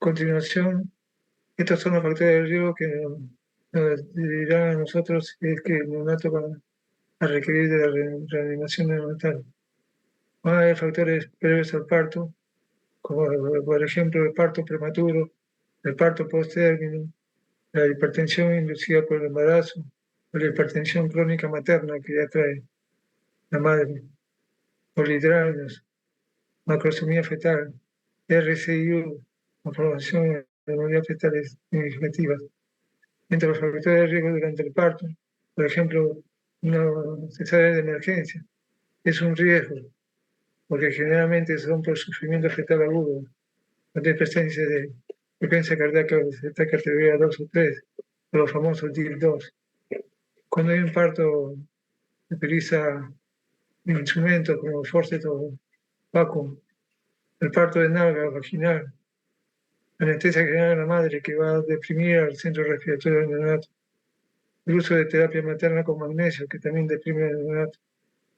continuación, estos son los factores de riesgo que nos dirán a nosotros si es que el neonato va a requerir de la reanimación neonatal. Van a haber factores previos al parto, como por ejemplo el parto prematuro, el parto post-término, la hipertensión inducida por el embarazo, o la hipertensión crónica materna que ya trae la madre, polihidramias, macrosomía fetal, RCIU, malformación de anomalías fetales significativas. Entre los factores de riesgo durante el parto, por ejemplo, una cesárea de emergencia, es un riesgo, porque generalmente son por sufrimiento fetal agudo, donde hay presencia de frecuencia cardíaca de categoría 2 o 3, de los famosos DIL2. Cuando hay un parto, se utiliza instrumentos como forceps o vacuum, el parto de nalga vaginal, anestesia general a la madre que va a deprimir al centro respiratorio del neonato, el uso de terapia materna con magnesio que también deprime al neonato,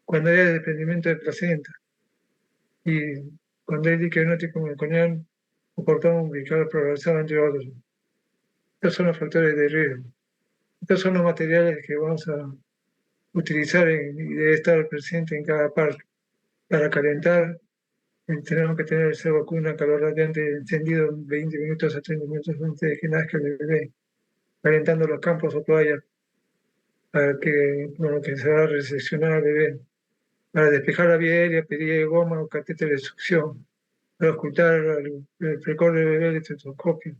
cuando hay desprendimiento de placenta y cuando hay líquido amniótico meconial o cordón umbilical progresado, entre otros. Estos son los factores de riesgo. Estos son los materiales que vamos a utilizar y debe estar presente en cada parto. Para calentar, tenemos que tener esa vacuna calor radiante encendido 20 minutos a 30 minutos antes de que nazca el bebé, calentando los campos o toallas para que, bueno, que se va a recepcionar al bebé. Para despejar la vía aérea, pedir goma o catéter de succión. Para ocultar el precor del bebé, el estetoscopio.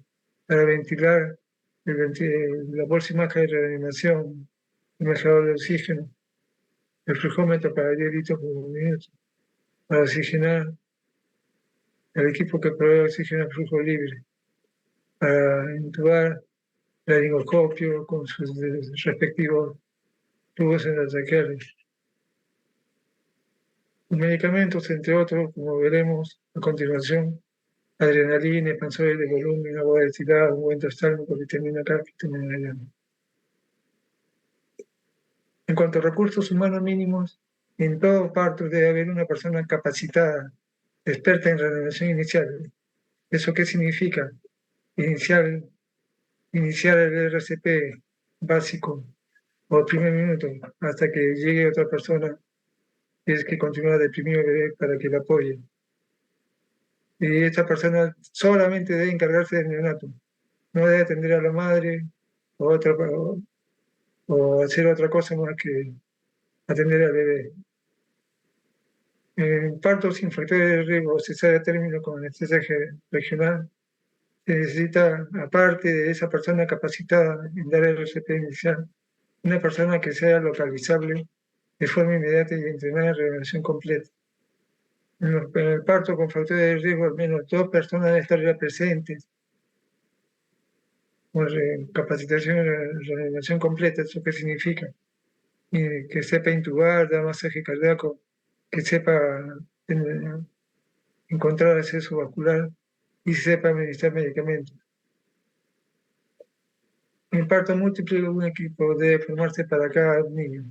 Para ventilar la bolsa y máscara de reanimación, el mezclador de oxígeno, el flujómetro para 10 litros por minuto. Para oxigenar, el equipo que provee oxígeno a flujo libre. Para intubar, el laringoscopio con sus respectivos tubos endotraqueales. Los medicamentos, entre otros, como veremos a continuación, adrenalina, expansores de volumen, agua destilada, ungüento oftálmico, vitamina K, vitamina D. En cuanto a recursos humanos mínimos, en todo parto debe haber una persona capacitada, experta en reanimación inicial. ¿Eso qué significa? Iniciar el RCP básico o el primer minuto, hasta que llegue otra persona y es que continúa deprimido el bebé para que le apoye. Y esta persona solamente debe encargarse del neonato, no debe atender a la madre o hacer otra cosa más que atender al bebé. En partos sin factores de riesgo o cesárea de término con anestesia regional, se necesita, aparte de esa persona capacitada en dar el RCP inicial, una persona que sea localizable de forma inmediata y entrenada en reanimación completa. En el parto con factores de riesgo, al menos 2 personas deben estar ya presentes. Capacitación en reanimación completa, ¿eso qué significa? Que sepa intubar, dar masaje cardíaco, que sepa encontrar acceso vascular y sepa administrar medicamentos. En parto múltiple, un equipo debe formarse para cada niño.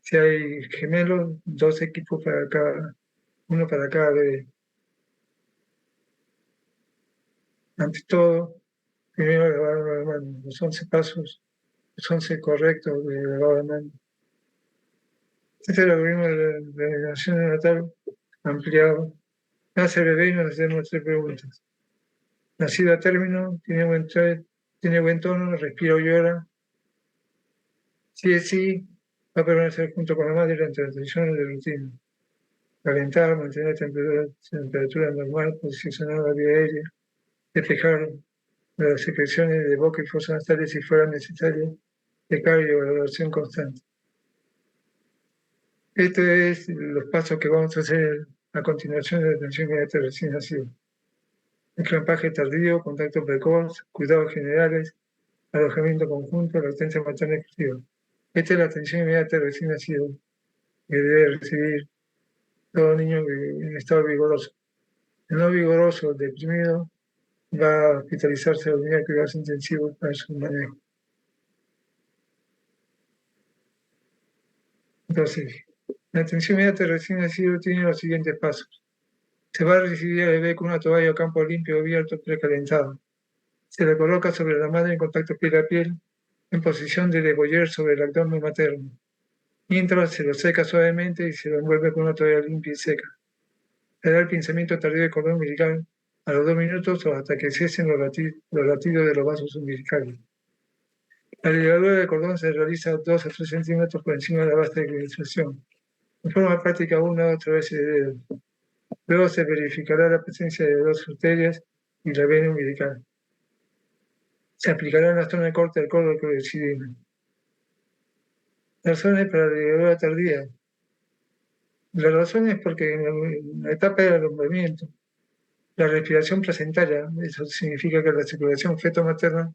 Si hay gemelos, 2 equipos para uno para cada bebé. Ante todo, primero lavado de manos, los 11 pasos, los 11 correctos de lavado de manos. Este es el algoritmo de la reanimación neonatal ampliado. Nace el bebé y nos hacemos 3 preguntas. Nacido a término, tiene buen tono, respira o llora. Si es sí, va a permanecer junto con la madre durante las sesiones de rutina. Calentar, mantener temperatura normal, posicionar la vía aérea, despejar las secreciones de boca y fosas nasales si fuera necesario, de cardiovaloración constante. Estos es los pasos que vamos a hacer a continuación de la atención inmediata recién nacido. Esclampaje tardío, contacto precoz, cuidados generales, alojamiento conjunto, lactancia materna exclusiva. Esta es la atención inmediata recién nacido que debe recibir todo niño en estado vigoroso. El no vigoroso, deprimido, va a hospitalizarse a la unidad de cuidados intensivos para su manejo. Entonces, la atención inmediata recién nacido tiene los siguientes pasos. Se va a recibir al bebé con una toalla o campo limpio abierto precalentado. Se le coloca sobre la madre en contacto piel a piel, en posición de degollar sobre el abdomen materno, mientras se lo seca suavemente y se lo envuelve con una toalla limpia y seca. Se da el pinzamiento tardío del cordón umbilical a los 2 minutos o hasta que cesen los latidos de los vasos umbilicales. La ligadura del cordón se realiza 2 a 3 centímetros por encima de la base de cristalización, en forma práctica una o otra vez de dedo. Luego se verificará la presencia de 2 arterias y la vena umbilical. Se aplicará en la zona de corte del codo clorexidina. Razones para la ligadura tardía. La razón es porque en la etapa del alumbramiento, la respiración placentaria, eso significa que la circulación feto-materna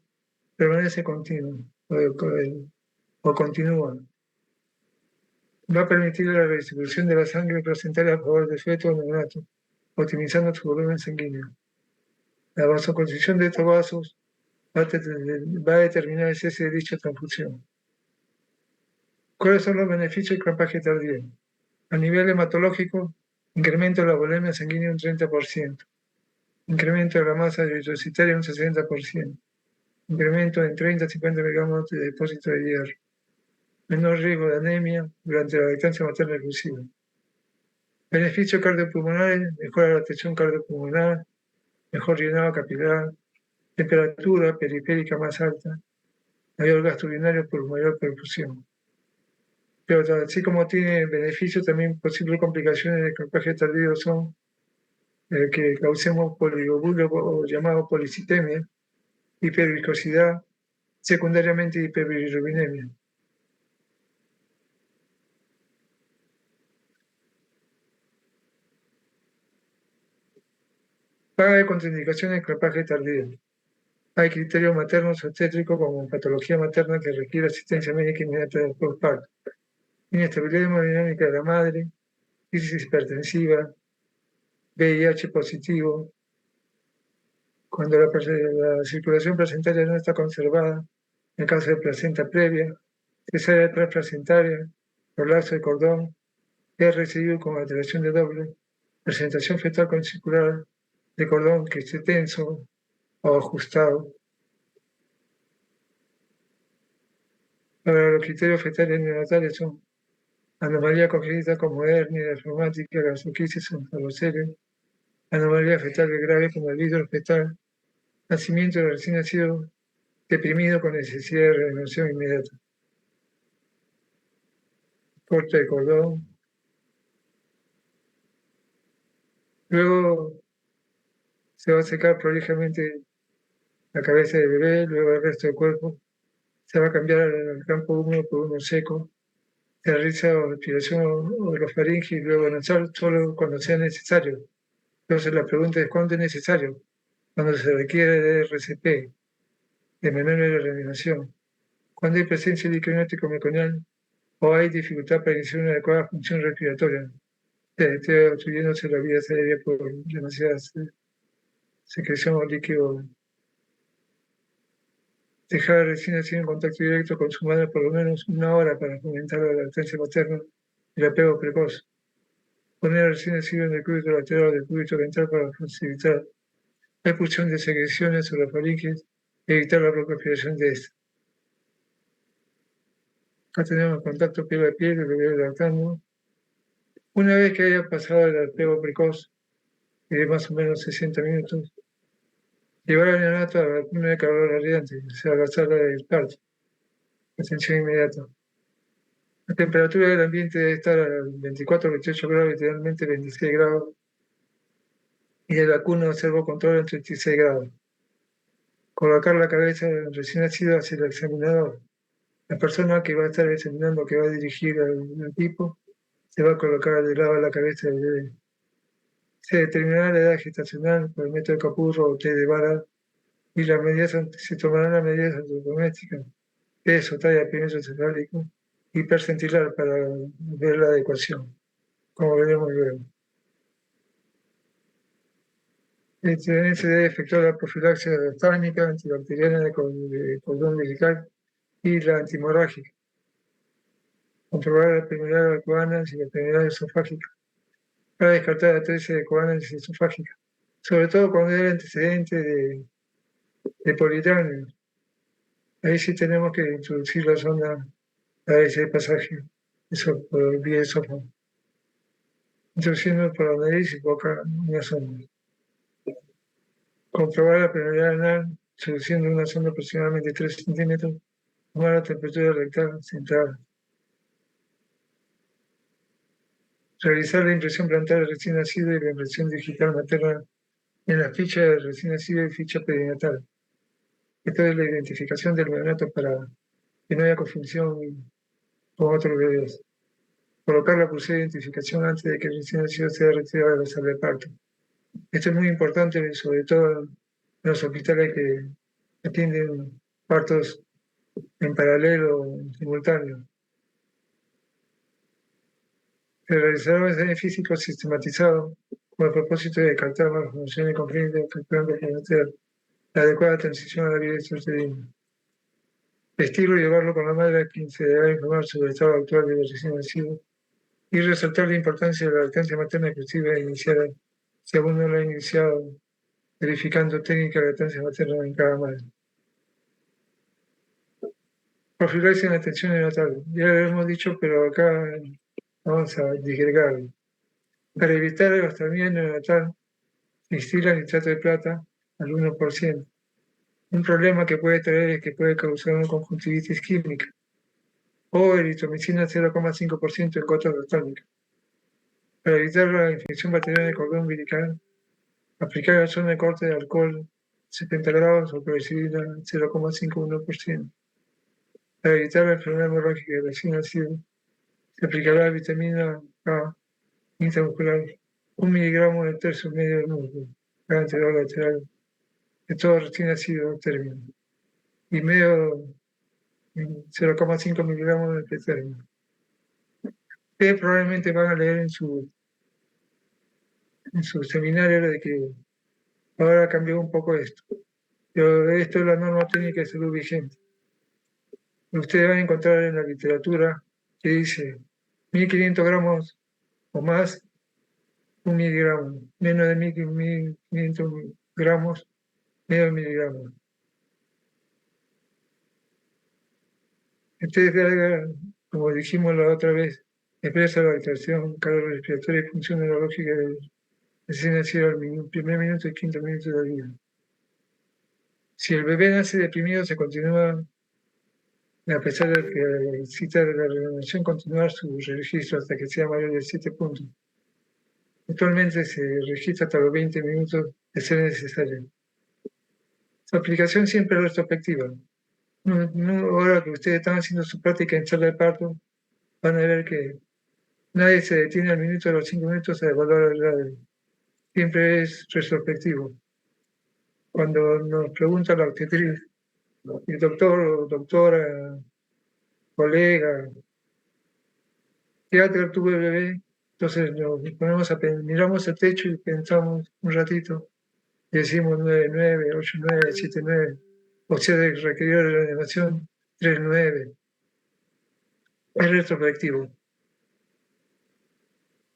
permanece continua o continúa. Va a permitir la redistribución de la sangre placentaria a favor del feto o neonato, optimizando su volumen sanguíneo. La vasoconstricción de estos vasos va a determinar el cese de dicha transfusión. ¿Cuáles son los beneficios del clampaje tardío? A nivel hematológico, incremento de la volemia sanguínea un 30%, incremento de la masa eritrocitaria un 60%, incremento en 30 a 50 miligramos de depósito de hierro, menor riesgo de anemia durante la lactancia materna exclusiva. Beneficios cardiopulmonares: mejora la tensión cardiopulmonar, mejor llenado capilar, temperatura periférica más alta, mayor gasto urinario por mayor perfusión. Pero así como tiene beneficios, también posibles complicaciones del clampaje tardío son que causemos poliglobulio o llamado policitemia, hiperviscosidad, secundariamente hiperbilirubinemia. Paga de contraindicaciones del clampaje tardío. Hay criterios maternos obstétricos como patología materna que requiere asistencia médica inmediata del postparto, inestabilidad hemodinámica de la madre, crisis hipertensiva, VIH positivo, cuando la circulación placentaria no está conservada, en caso de placenta previa, cesárea transplacentaria, prolapso de cordón, residuo con alteración de doble, presentación fetal con circular de cordón que esté tenso o ajustado. Ahora, los criterios fetales neonatales son anomalía congénita como hernia reumática, gastroclisis o carrocere, anomalía fetal grave como el hidro fetal, nacimiento del recién nacido deprimido con necesidad de reanimación inmediata, corte de cordón. Luego se va a secar prolijamente la cabeza del bebé, luego el resto del cuerpo. Se va a cambiar el campo húmedo por uno seco. Se realiza respiración orofaringe y luego nasal solo cuando sea necesario. Entonces la pregunta es: ¿cuándo es necesario? Cuando se requiere de RCP, de menor de reanimación. Cuando hay presencia de líquido amniótico meconial o hay dificultad para iniciar una adecuada función respiratoria, esté obstruyéndose la vía aérea por demasiada secreción o líquido. Dejar al recién nacido en contacto directo con su madre por lo menos 1 hora para fomentar la lactancia materna y el apego precoz. Poner al recién nacido en el cúbito lateral o del cúbito ventral para facilitar la expulsión de secreciones o las faringes y evitar la proliferación de estas. Acá tenemos contacto piel a piel, el bebé lactando. Una vez que haya pasado el apego precoz, de más o menos 60 minutos, llevar al neonato a la vacuna de calor radiante, o sea, a la sala del parto. Atención inmediata. La temperatura del ambiente debe estar a 24 28 grados, idealmente 26 grados, y de la cuna observo control en 36 grados. Colocar la cabeza del recién nacido hacia el examinador. La persona que va a estar examinando, que va a dirigir al equipo, se va a colocar de lado a la cabeza del bebé. Se determinará la edad gestacional por el método de Capurro o T de vara, y se tomarán las medidas antropométricas, peso, talla, perímetro cefálico y percentilar para ver la adecuación, como veremos luego. Se debe efectuar la profilaxia daftánica, antibacteriana de cordón umbilical y la antimorrágica. Comprobar la enfermedad de coanas y la enfermedad esofágica para descartar la tesis de coanas esofágica, sobre todo cuando hay antecedente de polidranio. Ahí sí tenemos que introducir la sonda a ese pasaje, eso por vía esófago, introduciendo por la nariz y boca una sonda. Comprobar la permeabilidad anal, introduciendo una sonda aproximadamente 3 centímetros, tomar la temperatura rectal central. Realizar la impresión plantar del recién nacido y la impresión digital materna en la ficha del recién nacido y ficha perinatal. Esto es la identificación del neonato para que no haya confusión con otros bebés. Colocar la pulsera de identificación antes de que el recién nacido sea retirado de la sala de parto. Esto es muy importante, sobre todo en los hospitales que atienden partos en paralelo o en simultáneo. Se realizará un examen físico sistematizado con el propósito de descartar malformaciones congénitas que puedan comprometer la adecuada transición a la vida extraterrena. Vestirlo y llevarlo con la madre a quien se deberá informar sobre el estado actual del recién nacido y resaltar la importancia de la lactancia materna exclusiva iniciada, si aún no la ha iniciado, verificando técnica de lactancia materna en cada madre. Profilaxis en atención neonatal. Ya lo hemos dicho, pero acá vamos a digregarlo. Para evitar la gastronomía neonatal, se instila nitrato de plata al 1%. Un problema que puede traer es que puede causar una conjuntivitis química o eritromicina 0,5% en gotas rectálmicas. Para evitar la infección bacteriana del cordón umbilical, aplicar la zona de corte de alcohol 70 grados o clorexidina 0,51%. Para evitar la enfermedad hemorrágica del recién nacido, se aplicará la vitamina K intramuscular 1 miligramo de tercio medio del músculo, cada anterior lateral de todo recién nacido término, y medio 0,5 miligramos de pretérmino. Ustedes probablemente van a leer en su seminario de que ahora cambió un poco esto, pero esto es la norma técnica de salud vigente. Ustedes van a encontrar en la literatura que dice 1500 gramos o más, 1 miligramo, menos de 1500 gramos, medio miligramo. Ustedes, como dijimos la otra vez, expresa la alteración cardiorrespiratoria y función neurológica del recién nacido al primer minuto y quinto minuto de la vida. Si el bebé nace deprimido, se continúa, a pesar de que cita de la reanimación, continuar su registro hasta que sea mayor de 7 puntos. Actualmente se registra hasta los 20 minutos de ser necesario. Su aplicación siempre es retrospectiva. Ahora que ustedes están haciendo su práctica en sala de parto, van a ver que nadie se detiene al minuto de los 5 minutos a evaluar el radio. Siempre es retrospectivo. Cuando nos pregunta la obstetriz, el doctor o doctora, colega, ¿qué edad tuvo el bebé? Entonces nos ponemos miramos el techo y pensamos un ratito y decimos 9, 8, 9, 7, 9. O sea, requerido de reanimación 3, 9. Es retrospectivo.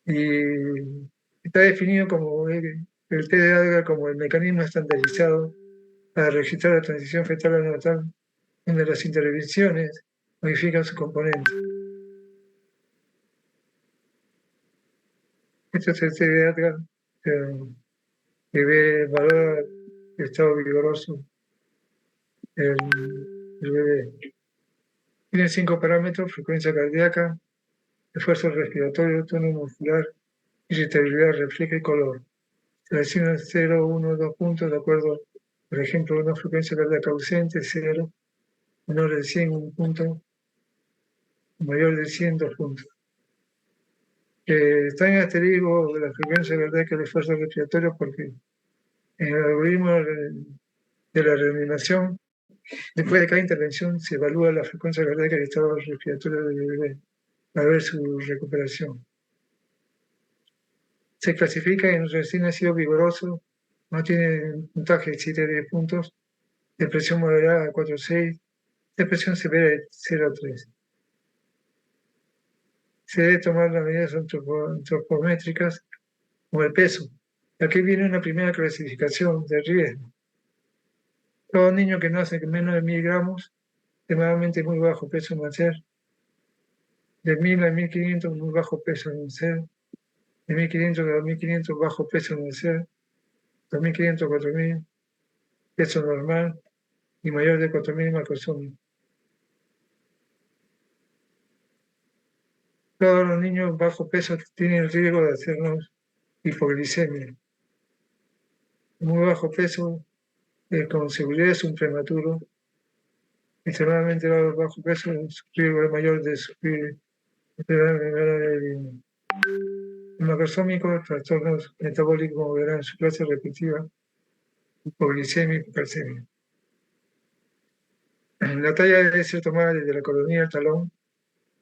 Y está definido como el T de Adgar como el mecanismo estandarizado para registrar la transición fetal a neonatal, donde las intervenciones modifican su componente. Esto es el T de Adgar, que valora el estado vigoroso del bebé. Tiene 5 parámetros: frecuencia cardíaca, esfuerzo respiratorio, tono muscular, irritabilidad, reflejo y color. Se asignan 0, 1, 2 puntos de acuerdo, por ejemplo, una frecuencia cardíaca ausente, 0, menor de 100, 1 punto, mayor de 100, 2 puntos. Está en asterisco la frecuencia cardíaca y el esfuerzo respiratorio porque en el algoritmo de la reanimación, después de cada intervención se evalúa la frecuencia cardíaca y el estado respiratorio del bebé para ver su recuperación. Se clasifica en recién nacido vigoroso, no tiene puntaje de 7 a 10 puntos, depresión moderada 4 a 6, depresión severa de 0 a 3. Se debe tomar las medidas antropométricas como el peso. Aquí viene una primera clasificación de riesgo. Todo niño que nace con menos de 1000 gramos, extremadamente muy bajo peso al nacer. De 1000 a 1500, muy bajo peso al nacer. De 1500 a 2500, bajo peso al nacer. 2500 a 4000, peso normal. Y mayor de 4000, macrosomia. Todos los niños bajo peso tienen el riesgo de hacernos hipoglicemia. Muy bajo peso, con seguridad es un prematuro. Extremadamente bajo peso, su riesgo es mayor de sufrir macrosómicos, trastornos metabólicos, como verán en su clase repetitiva, hipoglicemia y hipercemia. La talla debe ser tomada desde la colonia del talón.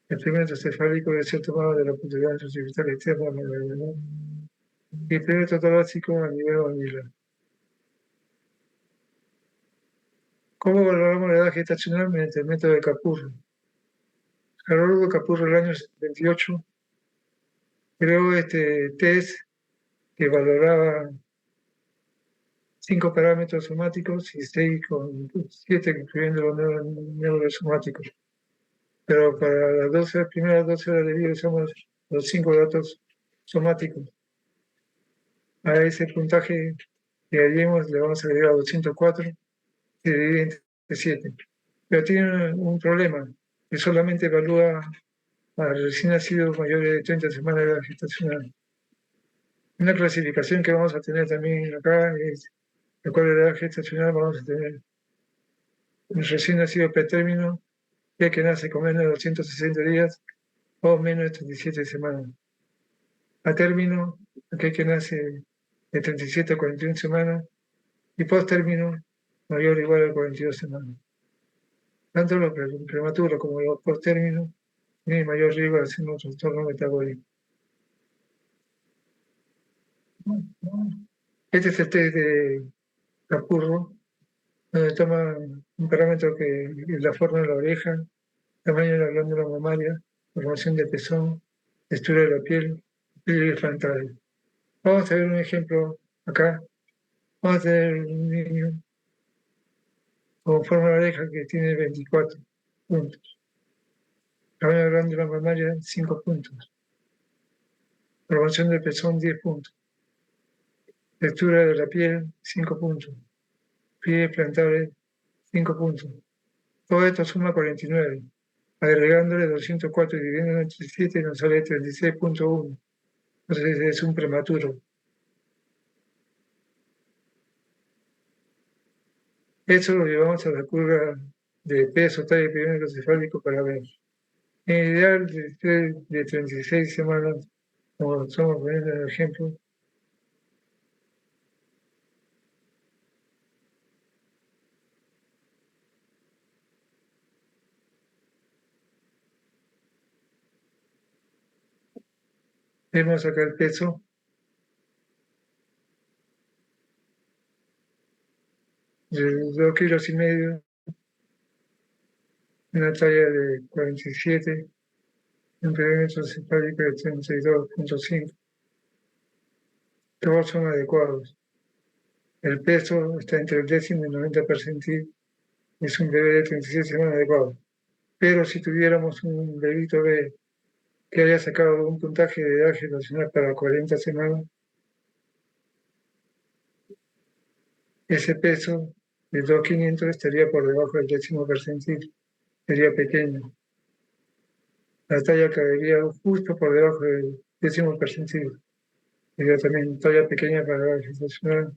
El perímetro cefálico debe ser tomado de la puntualidad intercostal externa y el perímetro torácico a nivel mandibular. ¿Cómo valoramos la edad gestacional? Mediante el método de Capurro. Carlos Capurro, el año 78, creó este test que valoraba 5 parámetros somáticos y 7 incluyendo los neurosomáticos. Pero para las primeras 12 horas de vida usamos los 5 datos somáticos. A ese puntaje que hallemos le vamos a agregar 204 y dividir entre 7. Pero tiene un problema, que solamente evalúa a recién nacidos mayores de 30 semanas de edad gestacional. Una clasificación que vamos a tener también acá es, de acuerdo a la edad gestacional, vamos a tener un recién nacido pretérmino, que nace con menos de 260 días o menos de 37 semanas. A término, aquel que nace de 37 a 41 semanas, y post-término, mayor o igual a 42 semanas. Tanto los prematuros como los post-términos tienen mayor riesgo de hacer un trastorno metabólico. Este es el test de Capurro, donde toma un parámetro que es la forma de la oreja, tamaño de la glándula mamaria, formación de pezón, textura de la piel, pliegues frontales. Vamos a ver un ejemplo acá. Vamos a tener un niño con forma de oreja que tiene 24 puntos. Tamaño de la glándula mamaria, 5 puntos. Formación de pezón, 10 puntos. Textura de la piel, 5 puntos. Pliegues frontales, 5 puntos. Todo esto suma 49. Agregándole 204 y dividiendo entre 7 nos sale 36.1. Entonces es un prematuro. Eso lo llevamos a la curva de peso, talla y perímetro cefálico para ver. En ideal, de 36 semanas, como estamos poniendo en el ejemplo, vemos acá el peso. De 2,5 kilos, una talla de 47, un perímetro cefálico de 32.5. Todos son adecuados. El peso está entre el 10º y el 90 percentil. Es un bebé de 36 semanas adecuado. Pero si tuviéramos un bebito B que haya sacado un puntaje de edad gestacional para 40 semanas, ese peso de 2,500 estaría por debajo del 10º percentil, sería pequeño. La talla caería justo por debajo del 10º percentil, sería también talla pequeña para la edad gestacional.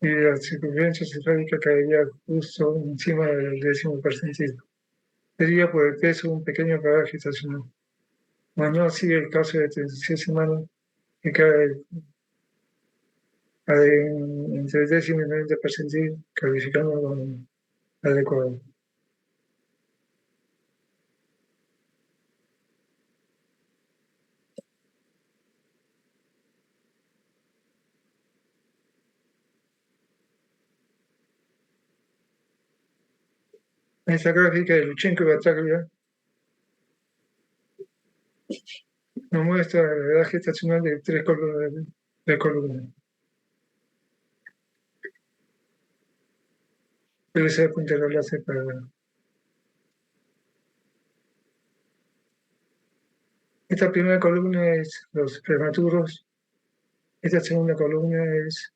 Y la circunferencia cefálica caería justo encima del 10º percentil. Sería por el peso un pequeño para la edad gestacional. No así el caso de 36 semanas, que cae entre el 10º y el 90 percentil, calificando como adecuado. En esta gráfica de Luchenko y Bataglia nos muestra la edad gestacional de 3 columnas. Debe ser puntero láser para... Esta primera columna es los prematuros, esta segunda columna es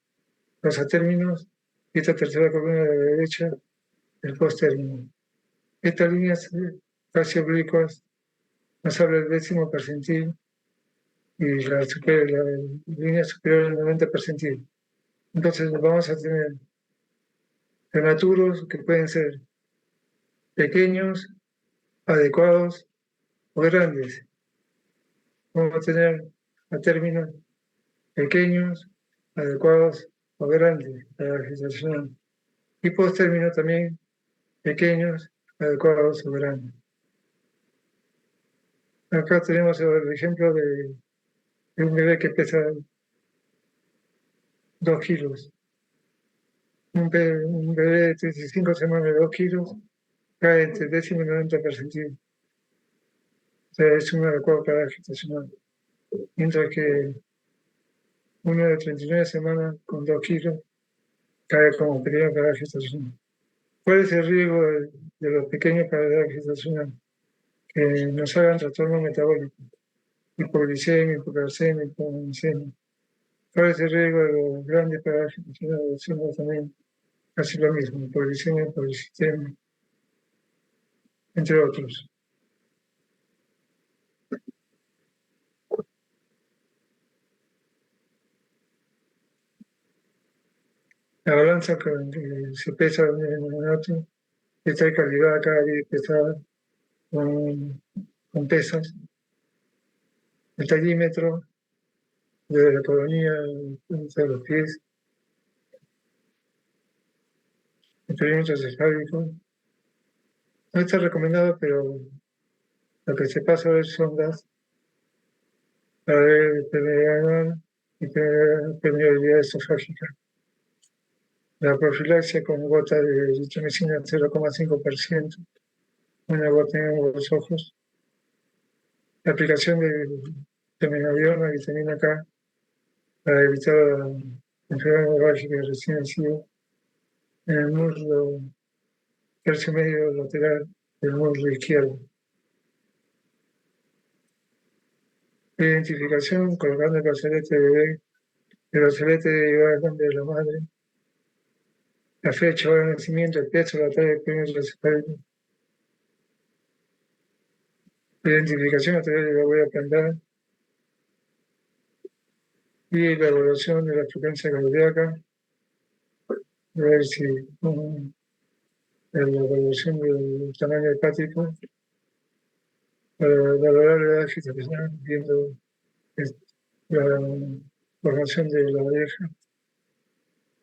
los atérminos y esta tercera columna de la derecha, el posttérmino. Estas líneas casi oblicuas nos habla del 10º percentil y la línea superior al 90 percentil. Entonces vamos a tener prematuros que pueden ser pequeños, adecuados o grandes. Vamos a tener a términos pequeños, adecuados o grandes para la gestación. Y posttérminos también pequeños, adecuados o grandes. Acá tenemos el ejemplo de un bebé que pesa 2 kilos. Un bebé de 35 semanas de 2 kilos cae entre 10º y 90 percentil. O sea, es un adecuado para la gestacional. Mientras que uno de 39 semanas con 2 kilos cae como pequeño para la gestacional. ¿Cuál es el riesgo de los pequeños para la gestacional? Que nos hagan trastorno metabólico, hipoglicemia, hiperglucemia, hipoglicemia. ¿Cuál es el riesgo de los grandes para la gestacional? Decimos también casi lo mismo, hipoglicemia, hipoglicemia, entre otros. La balanza que se pesa en el neonato está calibrada cada día pesada con pesas. El tallímetro de la colonia de los pies, el perímetro cefálico. No está recomendado, pero lo que se pasa a ver sondas para ver permeabilidad y permeabilidad esofágica. La profilaxia con gota de eritromicina 0,5%, una gota en los ojos. La aplicación de menabiona, vitamina K, para evitar la enfermedad neurálgica recién nacida en el muslo tercio medio lateral del muslo izquierdo. Identificación colocando el brazalete de bebé, el brazalete de nombre de la madre, la fecha, hora de nacimiento, el peso, la talla del perímetro cefálico. Identificación a través de la huella plantar y la evaluación de la frecuencia cardíaca, ver si la evaluación del tamaño hepático, para valorar la edad gestacional, viendo la formación de la oreja,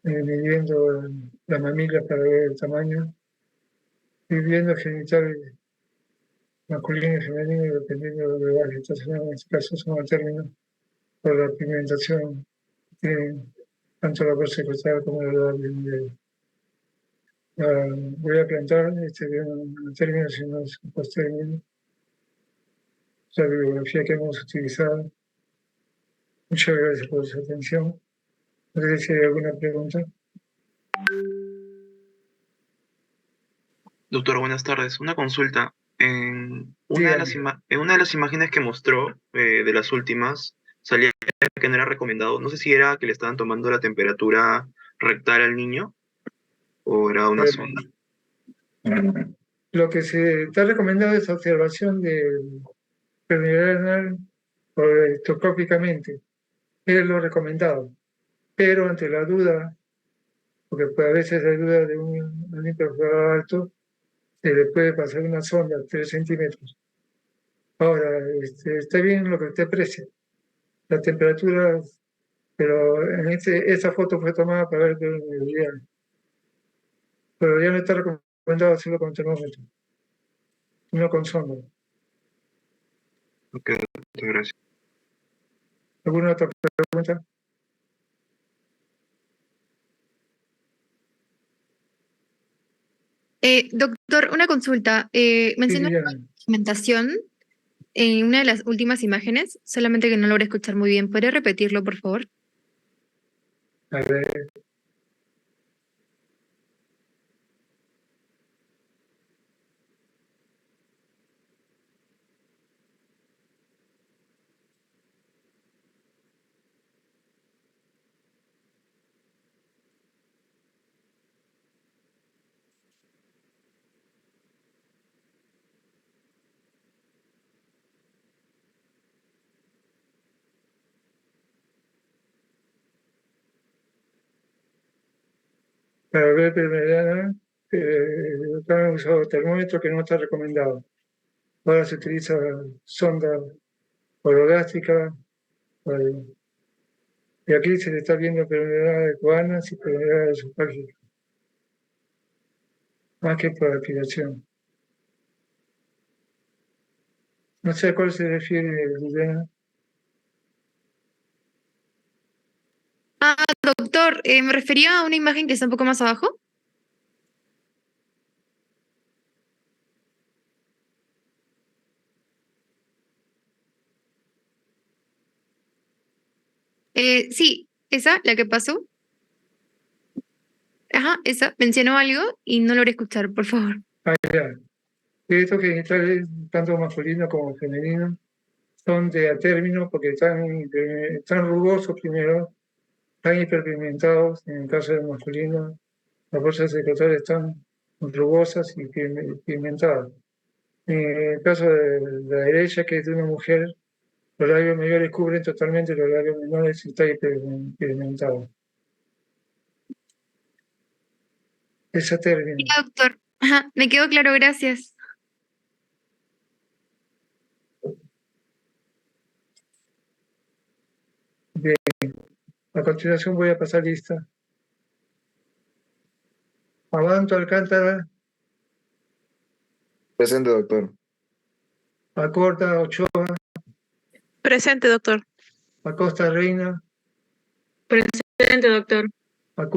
midiendo la mamila para ver el tamaño, y viendo genital masculino y femenino, dependiendo de la edad gestacional. En este caso son términos por la pigmentación que tienen tanto la persecución como la edad de voy a plantar términos y no posttérminos, la bibliografía que hemos utilizado. Muchas gracias por su atención. No sé si hay alguna pregunta. Doctor, buenas tardes. Una consulta. En una de las imágenes que mostró, de las últimas, salía que no era recomendado. No sé si era que le estaban tomando la temperatura rectal al niño o era una sonda. Lo que se está recomendado es observación del permeabilidad electroscópicamente. Es lo recomendado. Pero ante la duda, porque a veces hay duda de un hiperfluorado alto, se le puede pasar una sonda 3 centímetros. Ahora, está bien lo que usted aprecia. La temperatura, pero esa foto fue tomada para ver permeabilidad. Pero ya no está recomendado hacerlo con termómetro, no con sonda. Ok, muchas gracias. ¿Alguna otra pregunta? Doctor, una consulta. Mencionó la pigmentación en una de las últimas imágenes, solamente que no logré escuchar muy bien. ¿Podría repetirlo, por favor? A ver. Para ver permeabilidad, han usado termómetro que no está recomendado. Ahora se utiliza sonda orogástrica. Y aquí se le está viendo permeabilidad de coanas y permeabilidad de esofágica, más que por aspiración. No sé a cuál se refiere, Liliana. Doctor, me refería a una imagen que está un poco más abajo. Sí, esa, la que pasó. Ajá, esa. Mencionó algo y no logré escuchar, por favor. Ya. Estos genitales, tanto masculinos como femeninos, son de a término porque están rugosos primero, están hiperpigmentados. En el caso del masculino, las bolsas secretarias están rugosas y pigmentadas. En el caso de la derecha, que es de una mujer, los labios mayores cubren totalmente los labios menores y está hiperpigmentado. Es a término. Ya, doctor. Ajá, me quedó claro, gracias. Bien. A continuación voy a pasar lista. Abanto Alcántara, Presente, doctor. Acorda Ochoa, Presente, doctor. Acosta Reina, Presente, doctor.